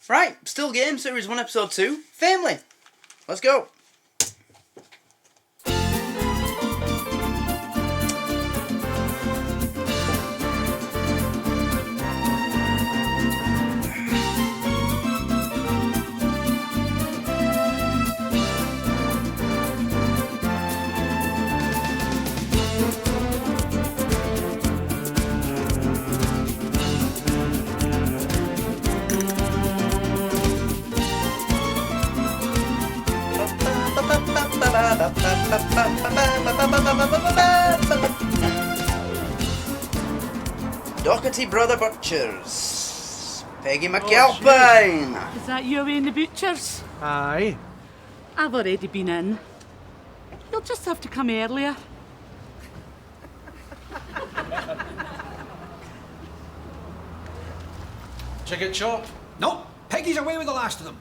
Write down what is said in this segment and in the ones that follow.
Right, still game, Series 1, Episode 2, Faimly. Let's go. Doherty Brother Butchers. Peggy McAlpine. Is that you in the butchers? Aye. I've already been in. You'll just have to come earlier. Chicken chop? No, Peggy's away with the last of them.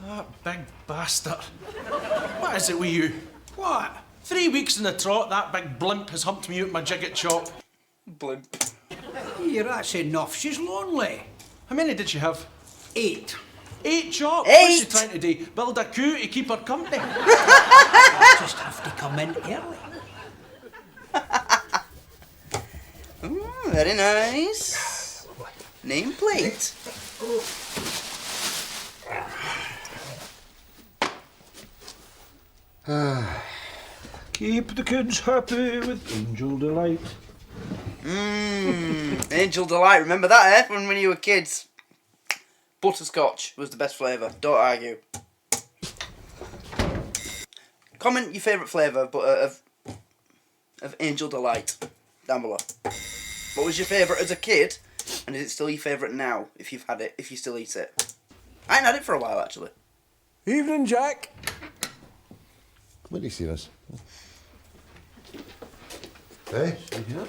That big bastard. What is it with you? What? 3 weeks in the trot, that big blimp has humped me out my jigget chop. Blimp. Here, that's enough. She's lonely. How many did she have? 8. 8 chops? 8? What's she trying to do? Build a coup to keep her company? I just have to come in early. Very nice. Nameplate. Keep the kids happy with Angel Delight. Angel Delight, remember that, when you were kids? Butterscotch was the best flavour, don't argue. Comment your favourite flavour of Angel Delight down below. What was your favourite as a kid, and is it still your favourite now, if you've had it, if you still eat it? I ain't had it for a while, actually. Evening, Jack. Where do you see this? Hey? Yeah.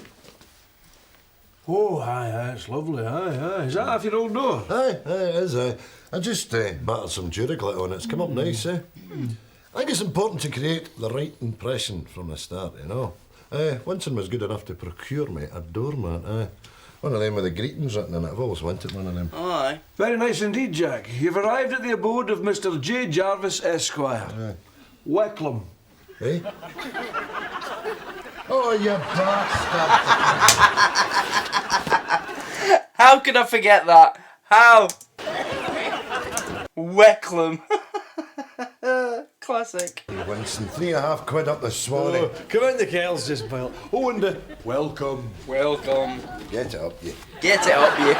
Oh, aye, it's lovely, aye. Is that off your old door? Aye, it is, aye. I just battered some Duraclit on it. It's come up nice, eh? I think it's important to create the right impression from the start, you know. Winston was good enough to procure me a doormat, aye. One of them with the greetings written in it. I've always wanted one of them. Aye. Very nice indeed, Jack. You've arrived at the abode of Mr. J. Jarvis, Esquire. Aye. Meiklem. Eh? Oh, you bastard! How could I forget that? How? Meiklem. Classic. Winston, £3.50 up the swanny. Oh, come in, the kettle's just boiled. Oh, and welcome. Welcome. Get it up, you. Get it up, you.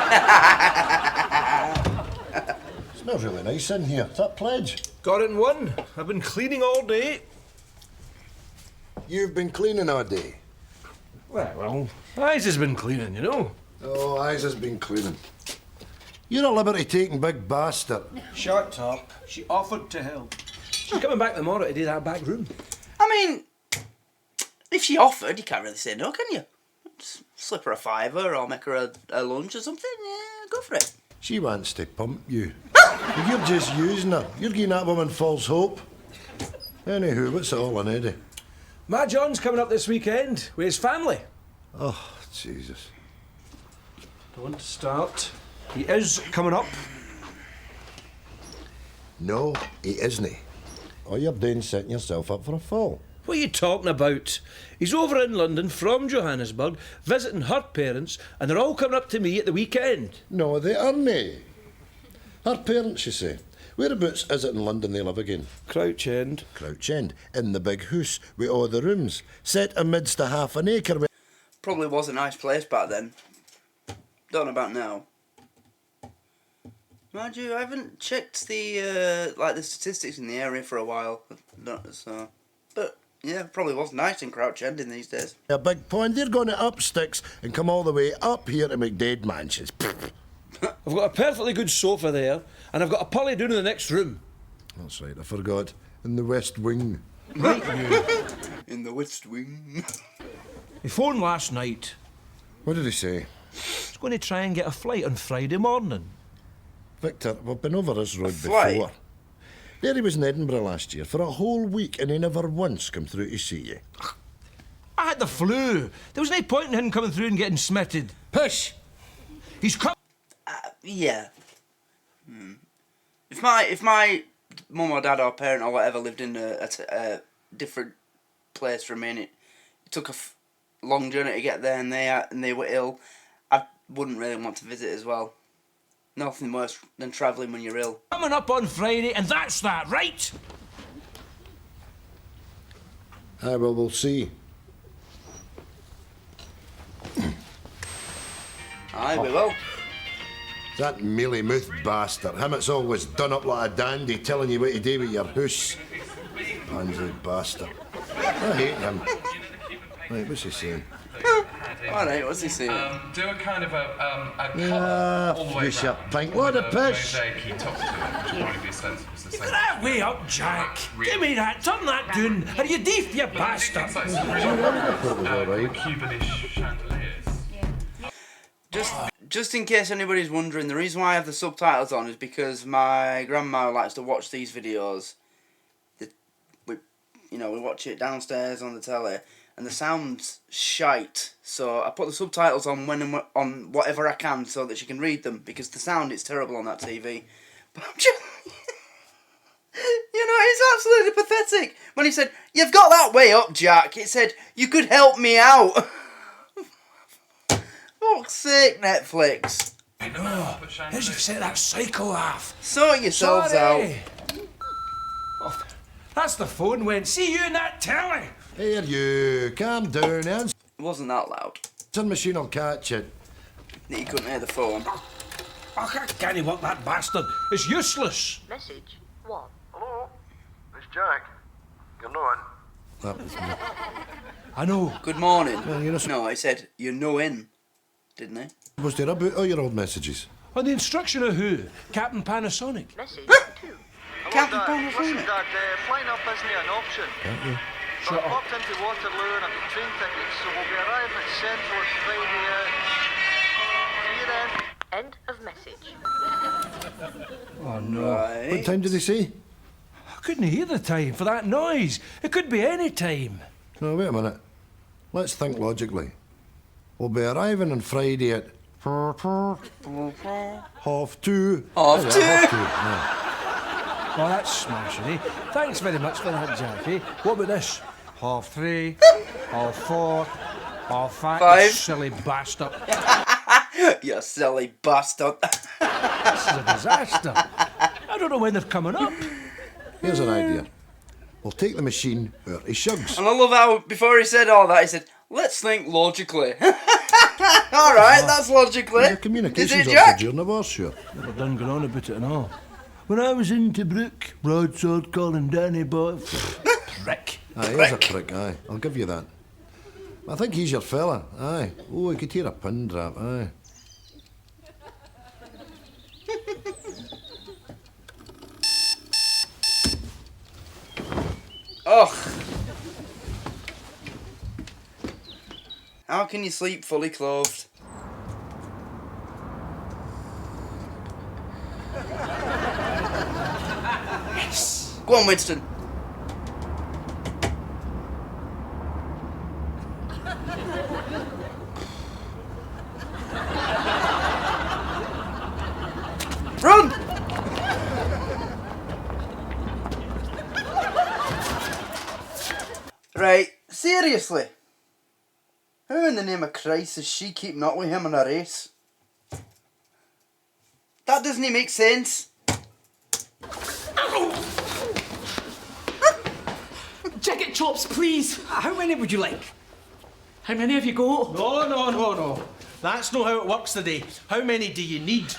Smells really nice in here. Is that pledge? Got it in one. I've been cleaning all day. You've been cleaning all day. Well, Eyes has been cleaning, you know. Oh, Eyes has been cleaning. You're a liberty-taking big bastard. Shut up. She offered to help. She's coming back tomorrow to do that back room. I mean, if she offered, you can't really say no, can you? Just slip her a fiver or make her a lunch or something. Yeah, go for it. She wants to pump you. You're just using her. You're giving that woman false hope. Anywho, what's it all in, Eddie? Ma John's coming up this weekend with his family. Oh, Jesus. Don't start. He is coming up. No, he isn't. All you're doing is setting yourself up for a fall. What are you talking about? He's over in London from Johannesburg, visiting her parents, and they're all coming up to me at the weekend. No, they aren't. Her parents, you say. Whereabouts is it in London they live again? Crouch End. Crouch End, in the big house with all the rooms, set amidst a half an acre. Probably was a nice place back then. Don't know about now. Mind you, I haven't checked the the statistics in the area for a while. But yeah, probably was nice in Crouch End in these days. A big pond. They're going to up sticks and come all the way up here to McDade Mansions. I've got a perfectly good sofa there, and I've got a pully down in the next room. That's right, I forgot. In the West Wing. Right, you. In the West Wing. He phoned last night. What did he say? He's going to try and get a flight on Friday morning. Victor, we've been over this road flight? before. There he was in Edinburgh last year for a whole week and he never once come through to see you. I had the flu. There was no point in him coming through and getting smitted. Pish! He's come... Yeah. If my mum or dad or parent or whatever lived in a different place from me and it took a long journey to get there and they were ill, I wouldn't really want to visit as well. Nothing worse than travelling when you're ill. Coming up on Friday, and that's that, right? Aye, well, we'll see. Aye, we will. That mealy-mouthed bastard. Him it's always done up like a dandy, telling you what to do with your hoose. Pansy bastard. I hate him. Right, what's he saying? Alright, what's he saying? Do a kind of a colour all the way you shall round. think, what a With pish. mosaic-y top to it, which would probably be as sensible as the same. That way up, Jack. Give me that. Turn that down. Are you deaf, you bastard? It's like some really Cubanish chandeliers. Just in case anybody's wondering, the reason why I have the subtitles on is because my grandma likes to watch these videos. We watch it downstairs on the telly, and the sound's shite. So I put the subtitles on on whatever I can so that she can read them, because the sound is terrible on that TV. But I'm just, it's absolutely pathetic. When he said, "You've got that way up, Jack," it said, "You could help me out." Fuck's sake, Netflix. I know. As you've set that psycho laugh. Sort yourselves out. Oh, that's the phone went. See you in that telly. Here you, calm down, answer It wasn't that loud. machine will catch it. That you couldn't hear the phone. I can't work that bastard. It's useless. Message 1. Hello, it's Jack. You're not. That was me. I know. Good morning. Well, you're not- No, he said, "You're no in," didn't he? Was there about all your old messages? On the instruction of who? Captain Panasonic. Message 2. Captain Listen, Panasonic. Dad, flying up isn't an option. Can't you? So I popped into Waterloo and I've got train tickets, so we'll be arriving at Central Friday at... See you then. End of message. Oh, no. Right. What time did he say? I couldn't hear the time for that noise. It could be any time. No, wait a minute. Let's think logically. We'll be arriving on Friday at... half 2. Half 2. Yeah. Oh, that's smashing, eh? Thanks very much for that, Jackie. What about this? 3:30, 4:30, 5:30. 5. You silly bastard. You silly bastard. This is a disaster. I don't know when they're coming up. Here's an idea. We'll take the machine out he shugs. And I love how, before he said all that, he said, "Let's think logically." Alright, that's logically. The Is communications it, Jack? officer during the war, sure. Never done going on about it and all. When I was in Tobruk, broadsword calling Danny boy. Prick. Aye, he's a prick, aye. I'll give you that. I think he's your fella, aye. Oh, I could hear a pin drop, aye. Ugh. How can you sleep fully clothed? Yes. Go on, Winston. Run! Right, seriously. Who in the name of Christ does she keep not with him in a race? That doesn't even make sense. Jacket chops, please. How many would you like? How many have you got? No. That's not how it works today. How many do you need?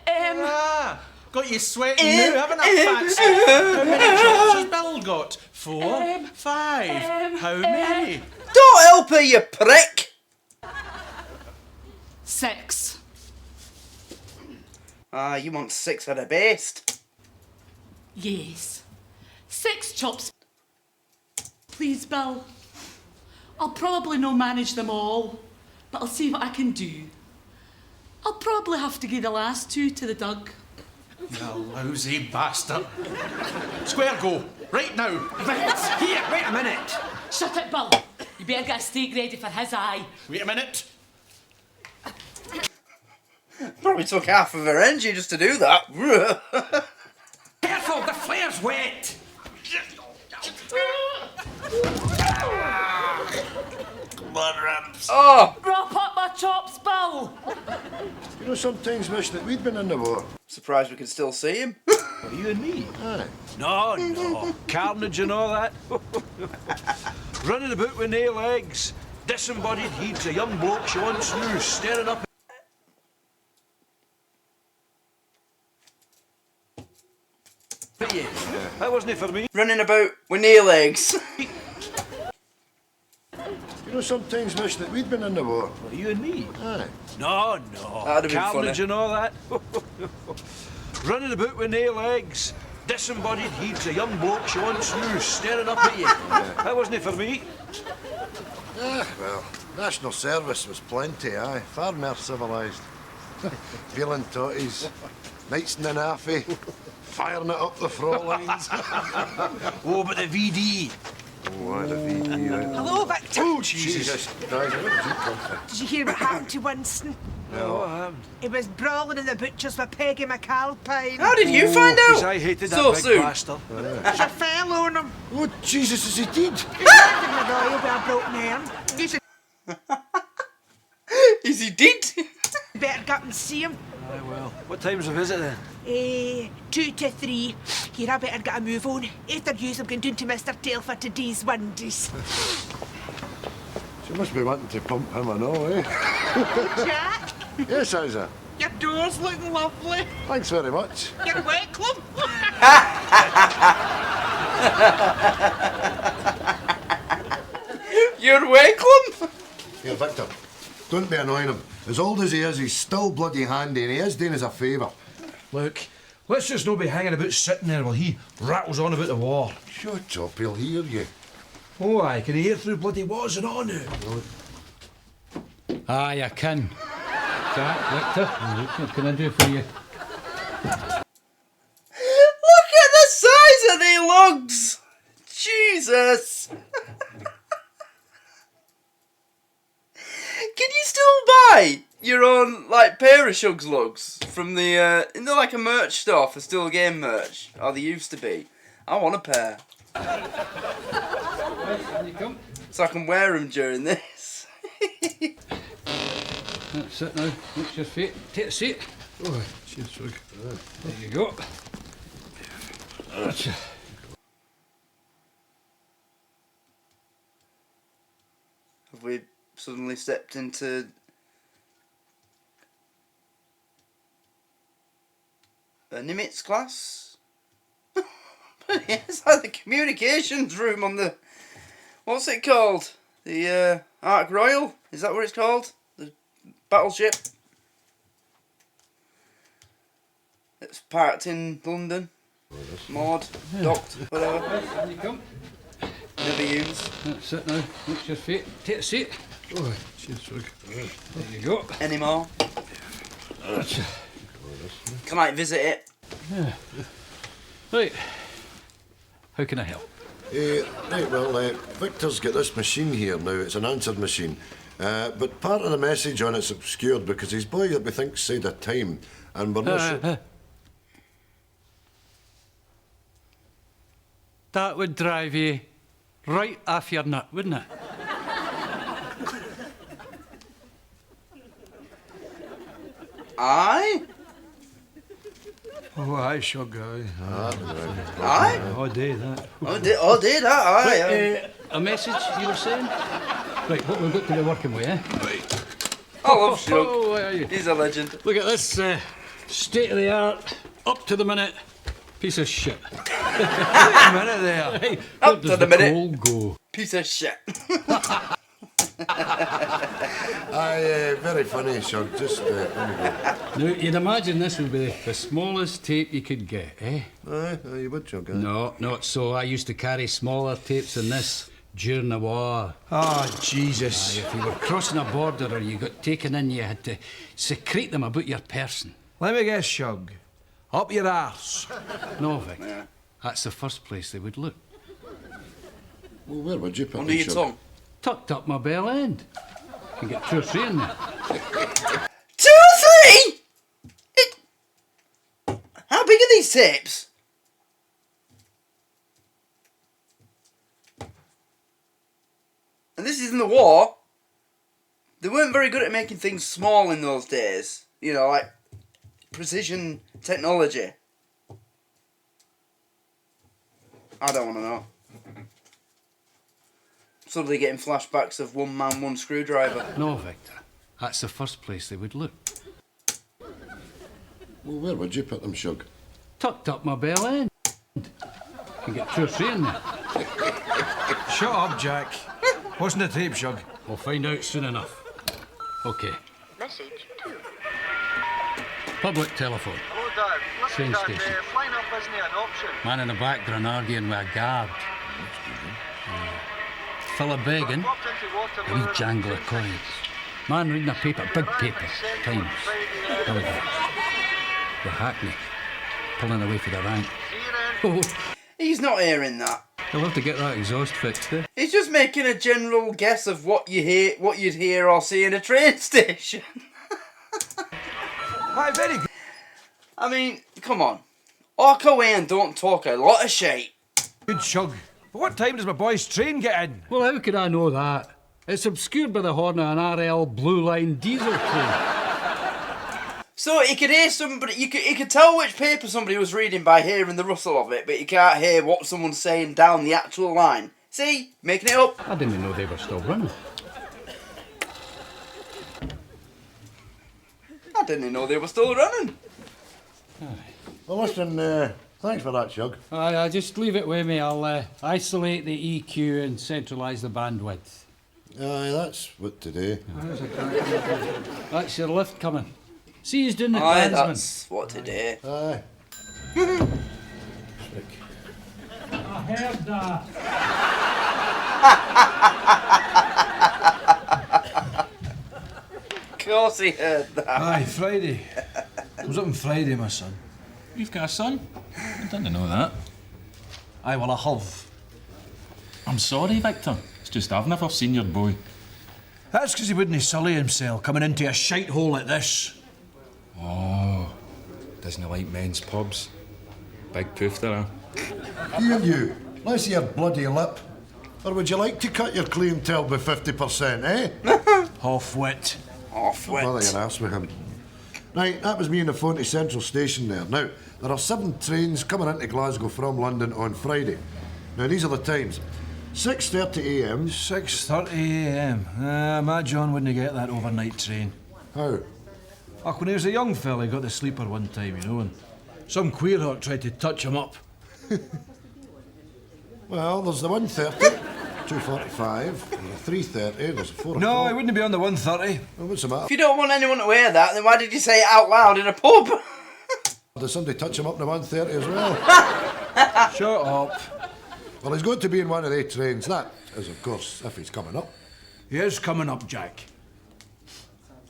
Ah, got you sweating now, haven't I, Fatsy? How many chops has Bill got? 4, 5. How many? Don't help her, you prick! 6. Ah, you want 6 for the best. Yes. 6 chops. Please, Bill. I'll probably not manage them all, but I'll see what I can do. I'll probably have to give the last 2 to the Doug. You lousy bastard. Square go, right now. Right. Here, wait a minute. Shut it, Bill. You better get a steak ready for his eye. Wait a minute. Probably took half of her energy just to do that. Careful, the flare's wet! Blood ramps. Oh! Wrap up my chops, Bill! You know, sometimes wish that we'd been in the war. Surprised we can still see him. What, you and me? Aye. No. Carnage and all that. Running about with no legs. Disembodied heeds a young bloke she once knew, staring up. But yeah, that wasn't for me. Running about with knee legs. You know, sometimes wish that we'd been in the war. What, you and me? Aye. No. That'd have been Carnage funny. and all that. Running about with no legs. Disembodied heeds a young bloke she once knew, staring up at you. That wasn't for me. Ah, well, national service was plenty, aye. Far more civilised. Feeling totties, nights in the naffy, firing it up the front lines. Oh, but the VD. Oh, aye, the VD, right. Hello, Victor. Oh, Jesus. Guys, where did you come from? Did you hear what happened to Winston? No, what happened? He was brawling in the butcher's with Peggy McAlpine. How did you find Because out? I hated So that big soon. bastard. She fell on him. Oh, Jesus, is he dead? He landed in the royal with a broken arm. You should Is he dead? better get and see him. Aye, well. What time's the visit then? 2 to 3. Here, I better get a move on. After yous, I'm going down to Mr. Tail for today's windies. She must be wanting to pump him and all, eh? Jack, Yes, Isa. your doors look lovely. Thanks very much. You're welcome. You're welcome. Here, Victor, don't be annoying him. As old as he is, he's still bloody handy, and he is doing us a favour. Look, let's just not be hanging about sitting there while he rattles on about the war. Shut up, he'll hear you. Oh, aye, can he hear through bloody what's and on now? Aye, I can. Jack, Victor, what can I do for you? Look at the size of the lugs. Jesus. Can you still buy your own like pair of Shugs lugs from the in the like a merch store for still game merch? Or they used to be. I want a pair. You come. So I can wear them during this. That's it now. Watch your feet. Take a seat. Oh, cheers, Shug. There you go. That's it. Have we suddenly stepped into a Nimitz class? Yeah, it's like the communications room on the... What's it called? The Ark Royal? Is that what it's called? The battleship? It's parked in London. Moored, docked, whatever. There you come. Never used. That's it now. Watch your feet. Take a seat. Oh, cheers, Shug. There you go. Anymore. That's it. Can I visit it? Right. How can I help? Right, well, Victor's got this machine here now. It's an answered machine. But part of the message on it's obscured because his boy that we think said a time, and we're not sure. That would drive you right off your nut, wouldn't it? Aye? Oh, aye, Shug, aye. Aye? All day, that. Oh, did that? Aye. A message you were saying? Right, what we've got to be working with, eh? I love Shug. Oh, where are you? He's a legend. Look at this state-of-the-art, up-to-the-minute piece of shit. Wait a minute there. Hey, Up where does to the minute. coal go? Piece of shit. Aye, very funny, Shug. Just, there we go. Now, you'd imagine this would be the smallest tape you could get, eh? Aye, you would, Shug, aye. No, not so. I used to carry smaller tapes than this during the war. Ah, Jesus. Aye, if you were crossing a border or you got taken in, you had to secrete them about your person. Let me guess, Shug. Up your arse. No, Vic. That's the first place they would look. Well, where would you put Under him, your Shug? tongue. Tucked up my bell end. You can get 2 or 3 in there. 2 or 3? these tapes. And this is in the war. They weren't very good at making things small in those days. You know, like precision technology. I don't want to know. Suddenly getting flashbacks of one man, one screwdriver. No, Victor. That's the first place they would look. Well, where would you put them, Shug? Tucked up my bell end. Can get 2 or 3 in there. Shut up, Jack. What's in the tape, Shug? We'll find out soon enough. OK. Message 2. Public telephone. Hello, Dad. Listen, Train Dad, station. flying up isn't an option. Man in the background arguing with a guard. Fella begging. Walked into Waterloo. A wee jangle of coins. Man reading a paper, big paper. Times. There we go. The Hackney. Pulling away for the rank. Oh, He's not hearing that. he'll have to get that exhaust fixed, eh? He's just making a general guess of what you hear, what you'd hear or see in a train station. Hi, very good. I mean, come on. Walk away and don't talk a lot of shit. Good, Shug. But what time does my boy's train get in? Well, how could I know that? It's obscured by the horn of an RL Blue Line diesel train. So he could hear somebody, he could tell which paper somebody was reading by hearing the rustle of it, but you can't hear what someone's saying down the actual line. See? Making it up. I didn't know they were still running. I didn't know they were still running. Well, listen, thanks for that, Shug. Aye, just leave it with me. I'll isolate the EQ and centralise the bandwidth. Aye, that's what to do. That's your lift coming. See he's doing the Aye, clansman. that's what to do. Aye. I heard that. Of course he heard that. Aye, Friday. I was up on Friday, my son. You've got a son? I didn't know that. Aye, well, I have. I'm sorry, Victor. It's just I've never seen your boy. That's because he wouldn't sully himself coming into a shite hole like this. Oh, doesn't he like men's pubs? Big poof there, You, let's see your bloody lip. Or would you like to cut your clientele by 50%, eh? Half-wit. Half-wit. Bother your ass with him. Right, that was me on the phone to Central Station there. Now, there are 7 trains coming into Glasgow from London on Friday. Now, these are the times. 6:30 a.m. 6:30 a.m. My John wouldn't get that overnight train. How? When he was a young fella, he got the sleeper one time, you know, and some queerhawk tried to touch him up. Well, there's the 1:30, 2:45, and the 3:30, there's a 4 No, o'clock. he wouldn't be on the 1:30. Well, what's the matter? If you don't want anyone to hear that, then why did you say it out loud in a pub? Does somebody touch him up in the 1:30 as well? Shut up. Well, he's going to be in one of the trains. That is, of course, if he's coming up. He is coming up, Jack.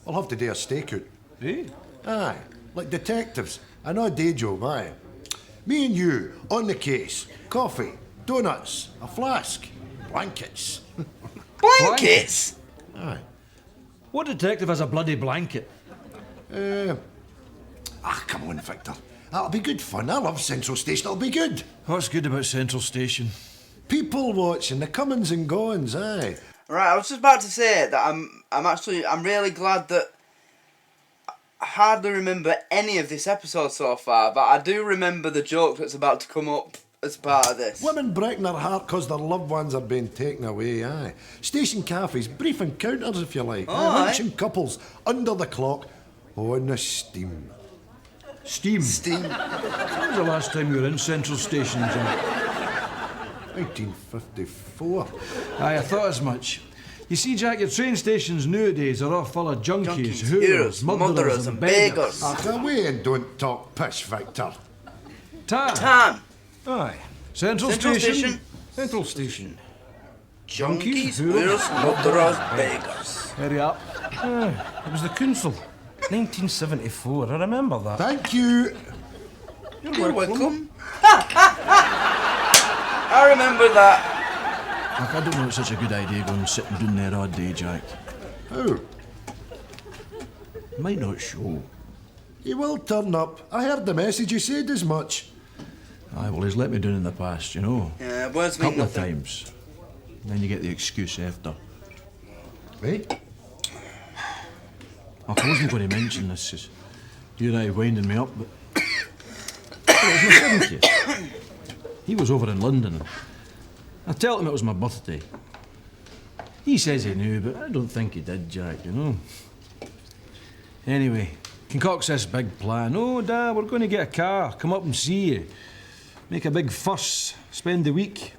I'll have to do a stakeout. Eh? Aye, like detectives. I know a day job, aye. Me and you, on the case. Coffee, donuts, a flask, blankets. Blankets? Aye. What detective has a bloody blanket? Come on, Victor. That'll be good fun. I love Central Station. It'll be good. What's good about Central Station? People watching, the comings and goings, aye. Right, I was just about to say that I'm really glad that I hardly remember any of this episode so far, but I do remember the joke that's about to come up as part of this. Women breaking their heart because their loved ones are being taken away, aye. Station cafes, brief encounters if you like. Aye. Lunching couples, under the clock, on the steam. Steam? Steam. When was the last time you were in Central Station, Jack? 1954. Aye, I thought as much. You see, Jack, your train stations nowadays are all full of junkies, Junkies, hoorers, hoorers, murderers and beggars. Ach, away and don't talk pish, Victor. Tan. Aye. Central Station. Central Station. Junkies, hoorers, murderers, beggars. Hurry up. It was the council. 1974, I remember that. Thank you. You're welcome. I remember that. Look, I don't know it's such a good idea going sitting down there all day, Jack. How? Might not show. He will turn up. I heard the message, he said as much. Aye, well, he's let me down in the past, you know. Yeah, words mean couple of nothing. times. And then you get the excuse after. Eh? I wasn't going to mention this, 'cause you and I winding me up, but... Well, it was my 70th. He was over in London. I told him it was my birthday. He says he knew, but I don't think he did, Jack, you know. Anyway, concocts this big plan. Oh, Dad, we're going to get a car, come up and see you. Make a big fuss, spend the week.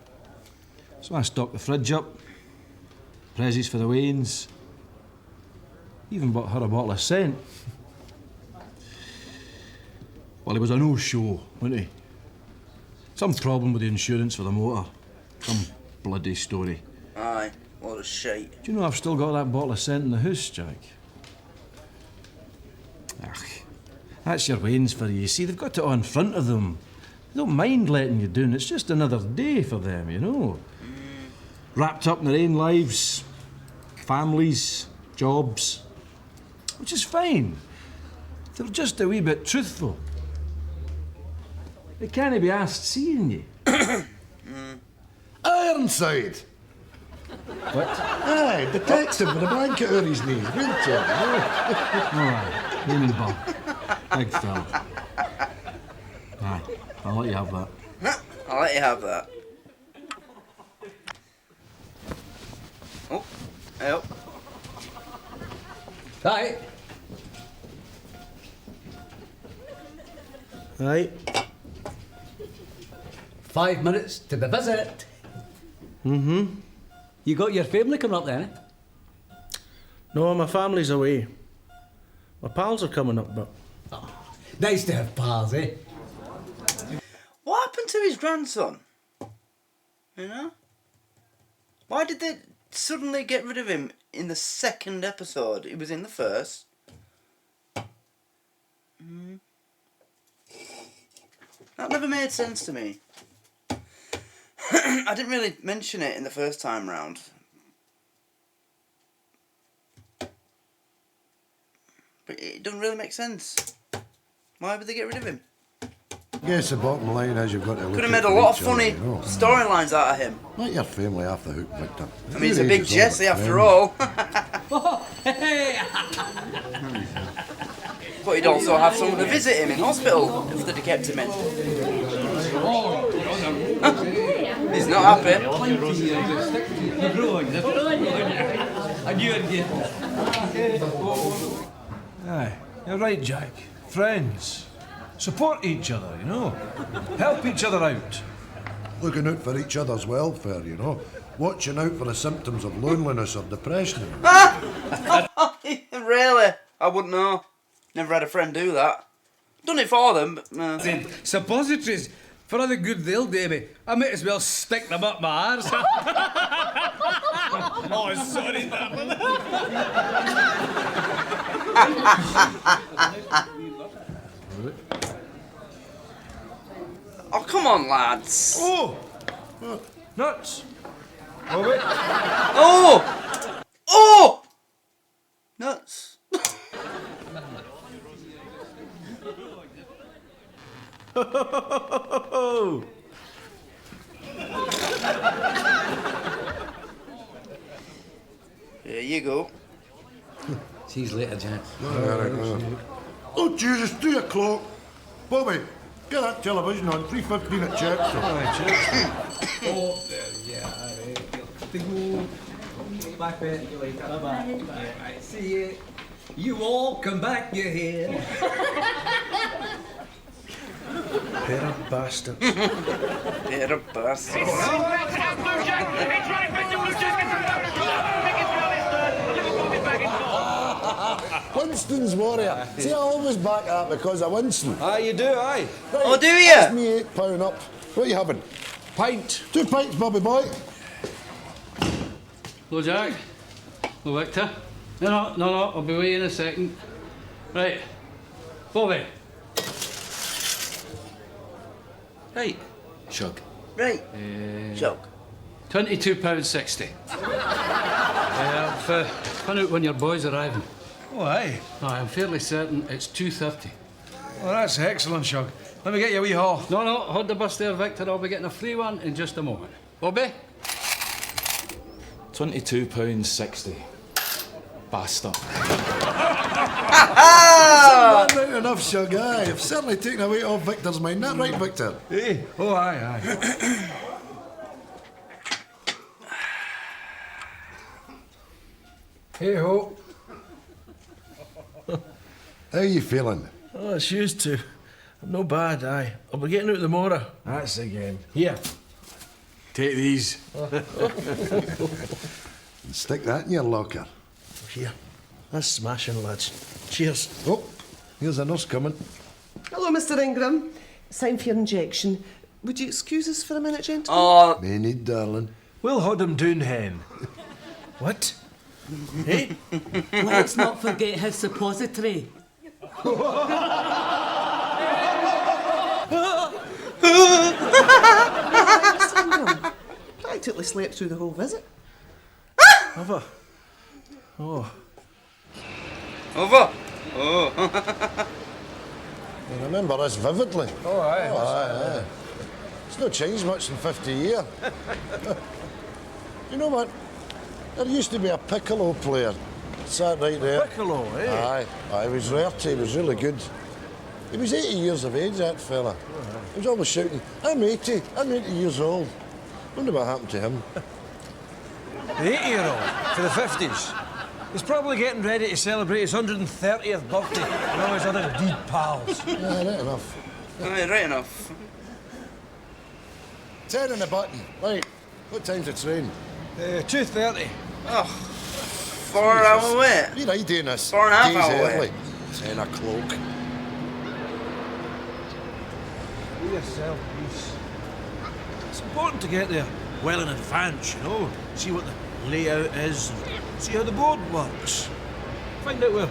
So I stocked the fridge up, presents for the Waynes. Even bought her a bottle of scent. Well, he was a no-show, wasn't he? Some problem with the insurance for the motor. Some bloody story. Aye, what a shite. Do you know I've still got that bottle of scent in the house, Jack? Ach, that's your Waynes for you. See, they've got it all in front of them. They don't mind letting you down. It's just another day for them, you know. Wrapped up in their own lives, families, jobs, which is fine. They're just a wee bit truthful. They can't be asked seeing you. Ironside! What? Aye, detective with a blanket over his knees, wouldn't you? Aye, Raymond Ball. Big fella. Aye, I'll let you have that. I'll let you have that. Oh, help. Aye. Aye. 5 minutes to the visit. Mm-hmm. You got your family coming up then, eh? No, my family's away. My pals are coming up, but... Oh, nice to have pals, eh? What happened to his grandson? You know? Why did they suddenly get rid of him in the second episode? He was in the first. That never made sense to me. I didn't really mention it in the first time round. But it doesn't really make sense. Why would they get rid of him? I guess the bottom line is you've got to look Could have out made a for lot of each other, funny you know. storylines out of him. Let your family off the hook, Victor. I mean, he's a big Age is all Jesse about after friends. all. But he'd also have someone to visit him in hospital if they'd have kept him in. He's not happy. Aye, you're right, Jack. Friends. Support each other, you know. Help each other out. Looking out for each other's welfare, you know. Watching out for the symptoms of loneliness or depression. Really? I wouldn't know. Never had a friend do that. Done it for them, but... Suppositories, for all the good they'll do me, I might as well stick them up my arse. Oh, sorry, darling. Oh, come on, lads. Oh! Nuts! Oh, wait. Oh! Oh! Nuts. Here you go. See you later, Jack. Oh, Jesus, 2 o'clock. Bobby, get that television on. 3:15 at church. Oh, yeah, back there. Bye-bye. Bye. See you. You all come back, you hear. Pair of bastards. Pair of bastards. Winston's Warrior. See, I always back that because of Winston. Aye, you do, aye. Right, Oh, do you? That's me £8 up. What are you having? Pint. 2 pints, Bobby boy. Hello, Jack. Hello, Victor. No, I'll be away in a second. Right. Bobby. Right. Shug. Right. Joke. £22.60. Find out when your boy's arriving. Oh, aye. I'm fairly certain it's 2:30. Well, that's excellent, Shug. Let me get you a wee haul. No, hold the bus there, Victor. I'll be getting a free one in just a moment. Bobby? £22.60. Bastard. Not right enough, Shug, aye. I've certainly taken a weight off Victor's mind. That right, Victor? Hey. Oh, aye. Hey-ho. How are you feeling? Oh, it's used to. I'm no bad, aye. I'll be getting out the motor. That's the game. Here. Take these. And stick that in your locker. Here. That's smashing, lads. Cheers. Oh, here's a nurse coming. Hello, Mr. Ingram. It's time for your injection. Would you excuse us for a minute, gentlemen? Oh. Me need, darling. We'll hold him down, hen. What? Hey? Let's not forget his suppository. Mr. Ingram, practically slept through the whole visit. Have I? Oh. Over. Oh. I remember this vividly. Oh, aye. Aye. It's not changed much in 50 years. You know what? There used to be a piccolo player. Sat right there. Piccolo, eh? Aye, he was rare. He was really good. He was 80 years of age, that fella. He was always shouting, I'm 80 years old. Wonder what happened to him. The 80-year-old for the 50s. He's probably getting ready to celebrate his 130th birthday with all his other deed pals. Yeah, right enough. Right enough. 10 on the button. Right, what time's the train? 2:30. Oh, 4 hour wait. You're right doing this. 4.5 Days hour early. wait. 10 o'clock. Do yourself peace. It's important to get there well in advance, you know. See what the layout is, and see how the board works. Find out where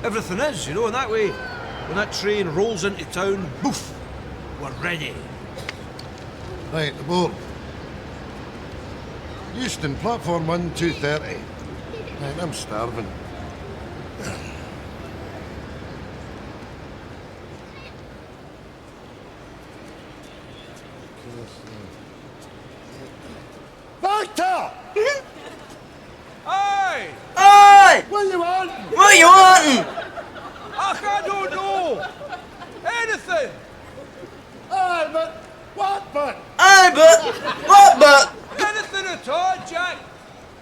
everything is, you know, and that way, when that train rolls into town, boof, we're ready. Right, the board. Euston, platform 1, 2:30. Right, I'm starving. Victor! Aye! Aye! What you want? What you wanting? Ach, I don't know! Anything! Aye, but what but? Aye, but what but? Anything at all, Jack!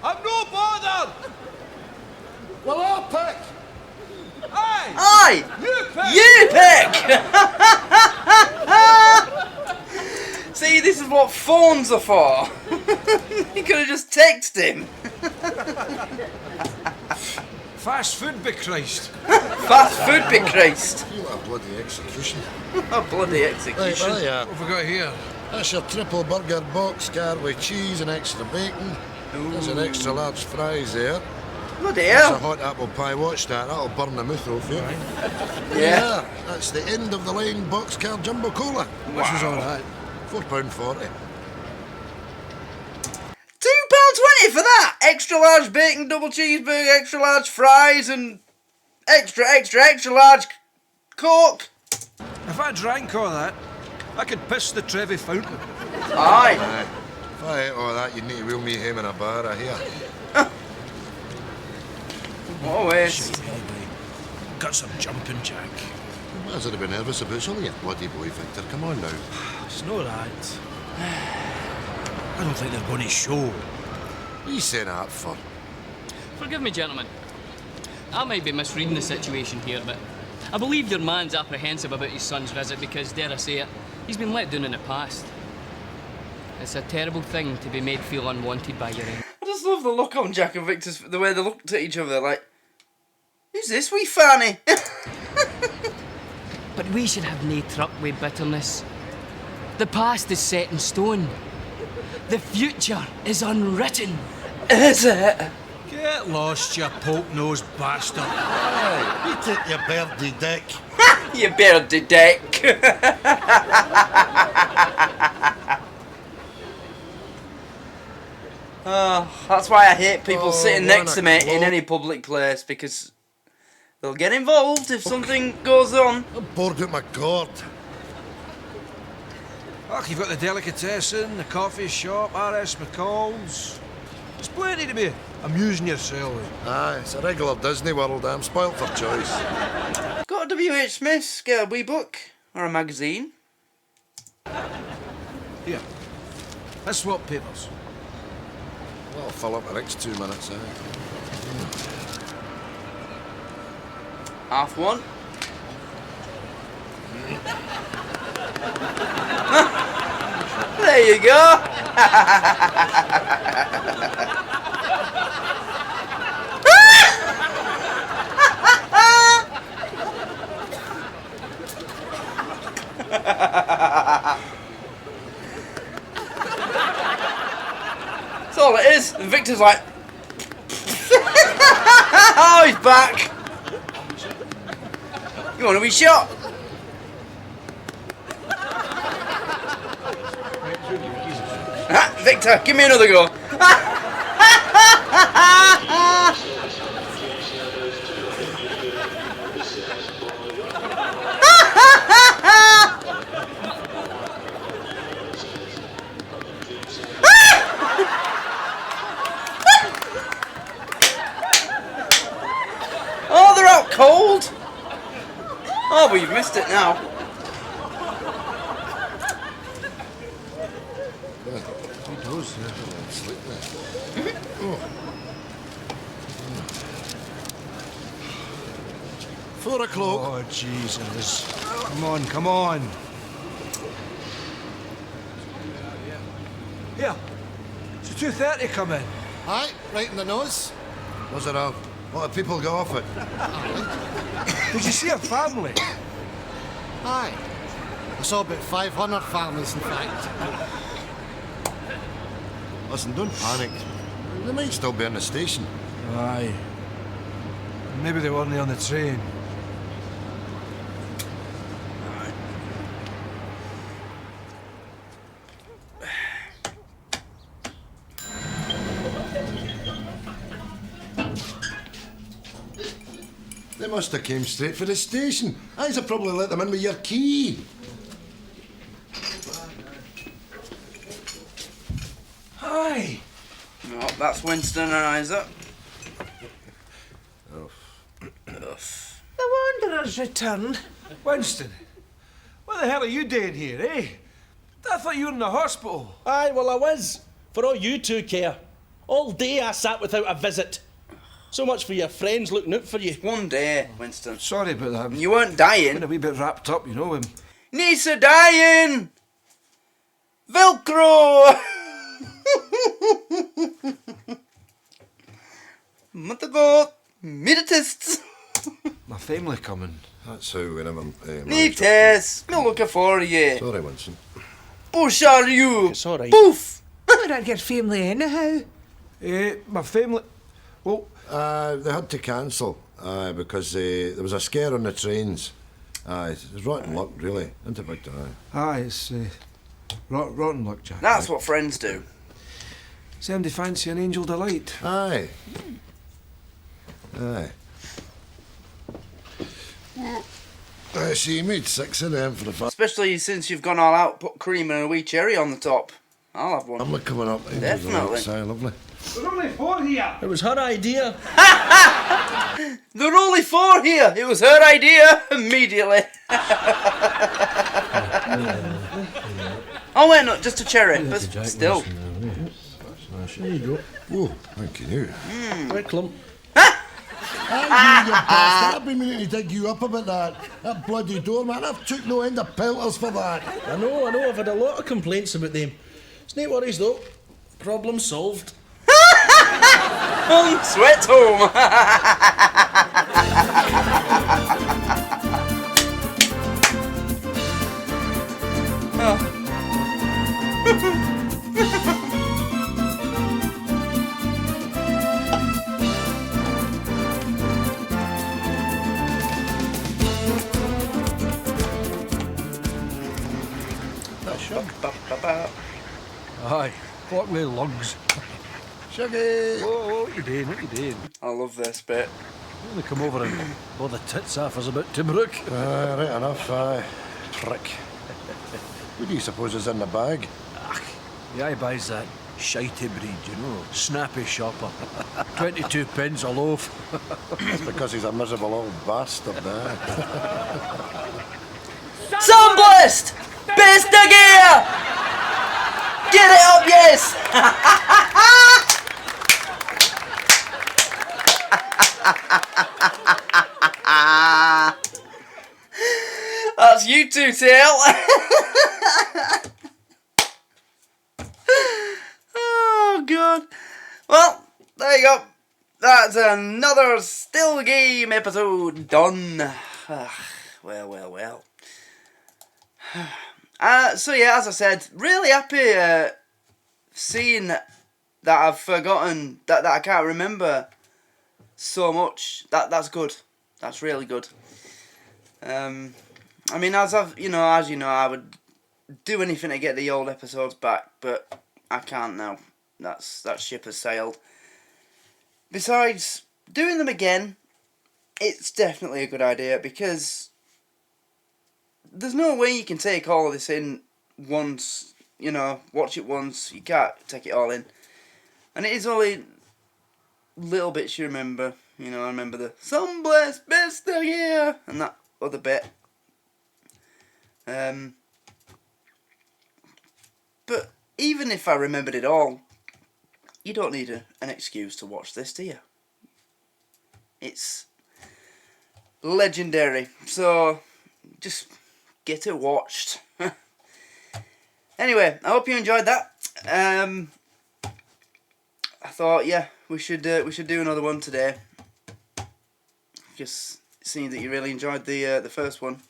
I'm no bothered! Well, I'll pick. Aye! Aye! You pick! See, this is what phones are for. You could have just texted him. Fast food, be Christ. Fast food, be Christ. You are bloody execution. A bloody execution. Right, well, What have we got here? that's your triple burger box car with cheese and extra bacon. There's an extra large fries there. Bloody That's a hell. hot apple pie. Watch that. That'll burn the mouth off you. Yeah. That's the end of the line boxcar jumbo cola. Which was all right. £4.40. £2.20 for that. Extra large bacon, double cheeseburger, extra large fries, and extra large Coke. If I drank all that, I could piss the Trevi fountain. Aye. If I ate all that, you'd need to wheel me home in a bar, I hear. What a waste. Got some jumping, Jack. Why is it a bit nervous about? It's only a bloody boy, Victor. Come on now. It's no that. I don't think they're going to show. What are you saying that for? Forgive me, gentlemen. I might be misreading the situation here, but I believe your man's apprehensive about his son's visit because, dare I say it, he's been let down in the past. It's a terrible thing to be made feel unwanted by your end. I just love the look on Jack and Victor's, the way they looked at each other like, who's this wee fanny? But we should have nae truck with bitterness. The past is set in stone. The future is unwritten. Is it? Get lost, you poke-nosed bastard. Hey, you take your birdie dick. You birdie dick. That's why I hate people sitting next to me in any public place, because They'll get involved if something goes on. I'm bored with my cord. Ach, you've got the delicatessen, the coffee shop, R.S. McCall's. There's plenty to be amusing yourself. Aye, it's a regular Disney World. I'm spoilt for choice. Got a W.H. Smith's, get a wee book or a magazine. Here. Let's swap papers. I'll fill up the next 2 minutes, eh? Half one. There you go. That's all it is. And Victor's like, oh, he's back. You want to be shot? Victor, give me another go. Oh, they're out cold. Oh, but you've missed it now. Oh. 4 o'clock. Oh, Jesus. Come on, come on. Here. It's 2:30 come in. Aye, right in the nose. Was it a lot of people go off it? Did you see a family? Aye. I saw about 500 families, in fact. Listen, don't panic. They might still be in the station. Aye. Maybe they weren't on the train. They must have came straight for the station. I'd have probably let them in with your key. Aye. Oh, that's Winston and Isaac. The Wanderer's return. Winston, what the hell are you doing here, eh? I thought you were in the hospital. Aye, well I was. For all you two care. All day I sat without a visit. So much for your friends looking out for you. One day, Winston. Sorry about that. You weren't dying. Been a wee bit wrapped up, you know him. Nisa dying! Velcro! Month ago, miditists. My family coming. That's how we never... Nites, no looking for you. Sorry, Winston. Bush are you? It's all right. Poof! Where are your family anyhow? My family... Well... they had to cancel because there was a scare on the trains. It was rotten luck, really. Isn't it, Victor? Aye, it's rotten luck, Jack. That's what friends do. Somebody fancy an Angel Delight? Aye. Aye. See, you made 6 of them for the fact. Especially since you've gone all out, put cream and a wee cherry on the top. I'll have one. I'm coming up. Definitely. Aye, lovely. There's only 4 here. It was her idea. There are only 4 here. It was her idea immediately. Oh wait, no, just a cherry. But still. There you go. Oh, thank you. Meiklem. You bastard. I've been meaning to dig you up about that. That bloody doorman. I've took no end of pelters for that. I know. I've had a lot of complaints about them. It's no worries though. Problem solved. Home sweat home. Aye, what with lugs. Shuggy! Whoa, what you doing? I love this bit. They come over and blow the tits off us about Tobruk. Right enough, aye. Prick. Who do you suppose is in the bag? The eye buys that shitey breed, you know, snappy shopper. 22 pence a loaf. That's because he's a miserable old bastard, eh? SUNBLEST! Best of gear! Get it up, yes! That's you two, Tail. Oh, God. Well, there you go. That's another Still Game episode done. Well. So yeah, as I said, really happy seeing that I've forgotten, that I can't remember so much. That's good. That's really good. I mean, as you know, I would do anything to get the old episodes back, but I can't now. That ship has sailed. Besides, doing them again, it's definitely a good idea, because there's no way you can take all of this in once, you know, watch it once. You can't take it all in. And it is only little bits you remember. You know, I remember the SUNBLEST best of year and that other bit. But even if I remembered it all, you don't need an excuse to watch this, do you? It's legendary. So just get it watched. Anyway, I hope you enjoyed that. I thought, yeah, we should do another one today. Just seeing that you really enjoyed the first one.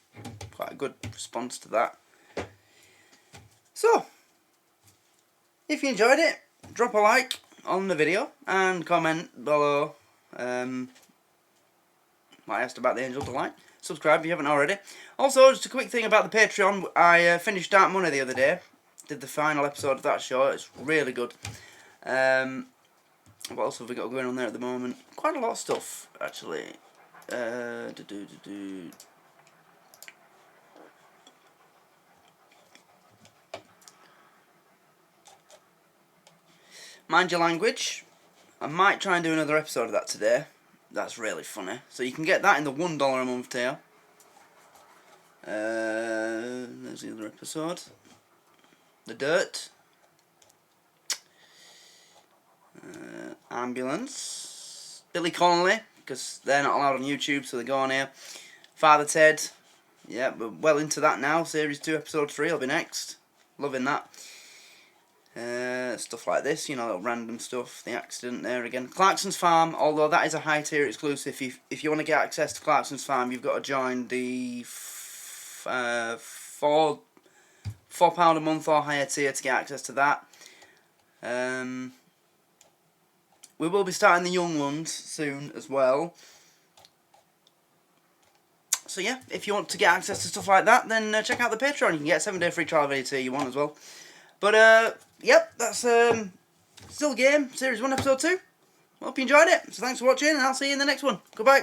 Quite a good response to that. So, if you enjoyed it, drop a like on the video and comment below what I asked about the Angel Delight. Subscribe if you haven't already. Also, just a quick thing about the Patreon. I finished Dark Money the other day. Did the final episode of that show. It's really good. What else have we got going on there at the moment? Quite a lot of stuff, actually. Mind Your Language. I might try and do another episode of that today. That's really funny. So you can get that in the $1 a month tier. There's the other episode. The Dirt. Ambulance. Billy Connolly, because they're not allowed on YouTube, so they go on here. Father Ted. Yeah, we're well into that now. Series 2, Episode 3 will be next. Loving that. Stuff like this, you know, little random stuff. The Accident there again. Clarkson's Farm, although that is a high tier exclusive. If you want to get access to Clarkson's Farm, you've got to join the £4 a month or higher tier to get access to that. We will be starting the young ones soon as well. So yeah, if you want to get access to stuff like that, then check out the Patreon. You can get a 7-day free trial of any tier you want as well. But yep, that's Still Game, Series 1, Episode 2. Hope you enjoyed it. So thanks for watching, and I'll see you in the next one. Goodbye.